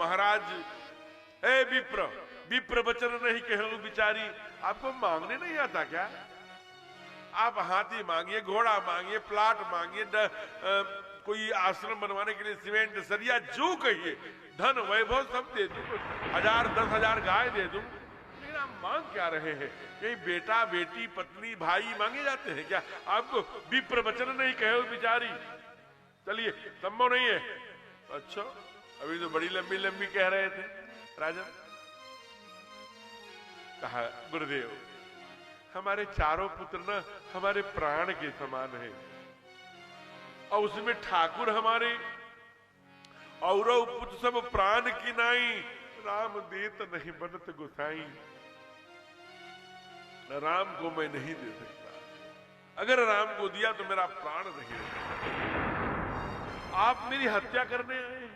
महाराज, हे विप्र, विप्र वचन नहीं कहूं बिचारी, आपको मांगने नहीं आता क्या? आप हाथी मांगिए, घोड़ा मांगिए, प्लाट मांगिए, कोई आश्रम बनवाने के लिए सीमेंट सरिया जो कहिए, धन वैभव सब दे दूं, 1000 10,000 गाय दे दूं, लेकिन आप मांग क्या रहे हैं? कहीं बेटा बेटी पत्नी भाई मांगे जाते हैं क्या? आपको विप्र वचन नहीं कहे बिचारी, चलिए संभव नहीं है। अच्छा, अभी तो बड़ी लंबी लंबी कह रहे थे राजन। कहा गुरुदेव, हमारे चारों पुत्र ना हमारे प्राण के समान है, और उसमें ठाकुर हमारे औरव पुत्र सब प्राण की नाई, राम देत नहीं बनत गुसाई। राम को मैं नहीं दे सकता, अगर राम को दिया तो मेरा प्राण नहीं रह सकता। आप मेरी हत्या करने आए हैं।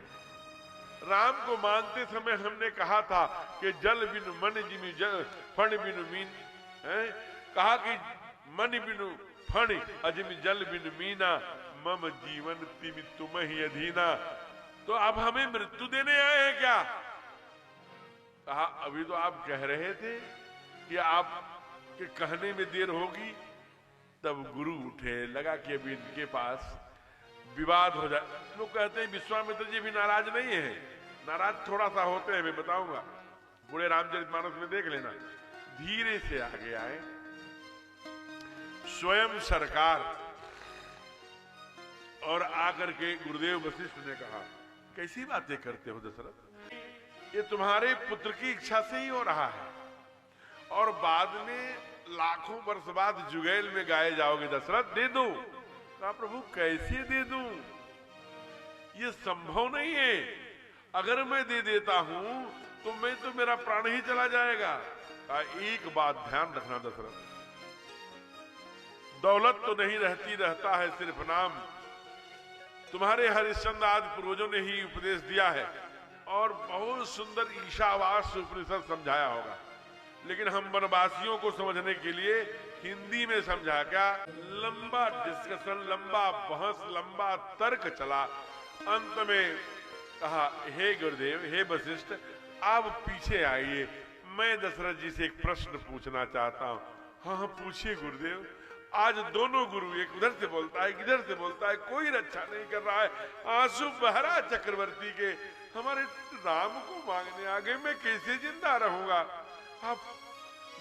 राम को मांगते समय हमने कहा था कि जल बिनु मन जिमि जल फण बिनु मीन है, कहा कि मन बिनु फण अजिमि जल बिनु मीना, मम जीवन तिमि तुम ही अधीना। तो आप हमें मृत्यु देने आए हैं क्या? कहा अभी तो आप कह रहे थे कि आप के कहने में देर होगी। तब गुरु उठे, लगा कि अभी इनके पास विवाद हो जाए। लोग कहते हैं विश्वामित्र जी भी नाराज नहीं है, नाराज थोड़ा सा होते हैं, मैं बताऊंगा, बूढ़े रामचरितमानस में देख लेना। धीरे से आगे आए, स्वयं सरकार, और आकर के गुरुदेव वशिष्ठ ने कहा कैसी बातें करते हो दशरथ, ये तुम्हारे पुत्र की इच्छा से ही हो रहा है, और बाद में लाखों वर्ष बाद जुगैल में गाए जाओगे दशरथ, दे दो। कहा प्रभु कैसे दे दूं, ये संभव नहीं है, अगर मैं दे देता हूं तो मैं तो मेरा प्राण ही चला जाएगा। कहा एक बात ध्यान रखना दशरथ, दौलत तो नहीं रहती, रहता है सिर्फ नाम। तुम्हारे हरिश्चंद्र आदि पूर्वजों ने ही उपदेश दिया है, और बहुत सुंदर ईशावास्य उपनिषद समझाया होगा, लेकिन हम वनवासियों को समझने के लिए हिंदी में समझा। क्या लंबा डिस्कशन, लंबा बहस, लंबा तर्क चला। अंत में कहा हे गुरुदेव, हे वशिष्ठ, आप पीछे आइए, मैं दशरथ जी से एक प्रश्न पूछना चाहता हूं। हाँ पूछिए गुरुदेव। आज दोनों गुरु, एक उधर से बोलता है, इधर से बोलता है, कोई रक्षा नहीं कर रहा है। आंसू बहरा चक्रवर्ती के, हमारे राम को मांगने आगे मैं कैसे जिंदा रहूंगा। आप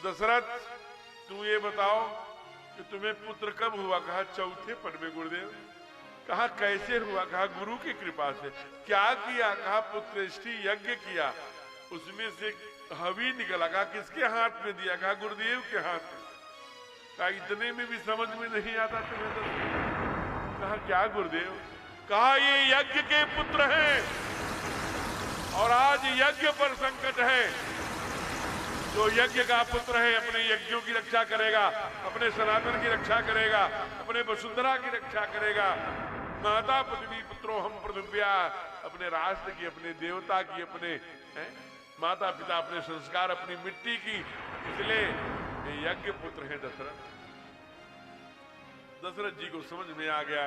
दशरथ तू ये बताओ कि तुम्हें पुत्र कब हुआ? कहा चौथे पन में गुरुदेव। कहा कैसे हुआ? कहा गुरु की कृपा से। क्या किया? कहा पुत्रेष्टि यज्ञ किया, उसमें से हवी निकला। कहा किसके हाथ में दिया? कहा गुरुदेव के हाथ में। कहा इतने में भी समझ में नहीं आता तुम्हें तो? कहा क्या गुरुदेव? कहा ये यज्ञ के पुत्र हैं, और आज यज्ञ पर संकट है। जो यज्ञ का पुत्र है अपने यज्ञों की रक्षा करेगा, अपने सनातन की रक्षा करेगा, अपने वसुंधरा की रक्षा करेगा। माता पृथ्वी पुत्रो हम पृथ्व्या, अपने राष्ट्र की, अपने देवता की, अपने माता पिता, अपने संस्कार, अपनी मिट्टी की। इसलिए ये यज्ञ पुत्र है दशरथ। दशरथ जी को समझ में आ गया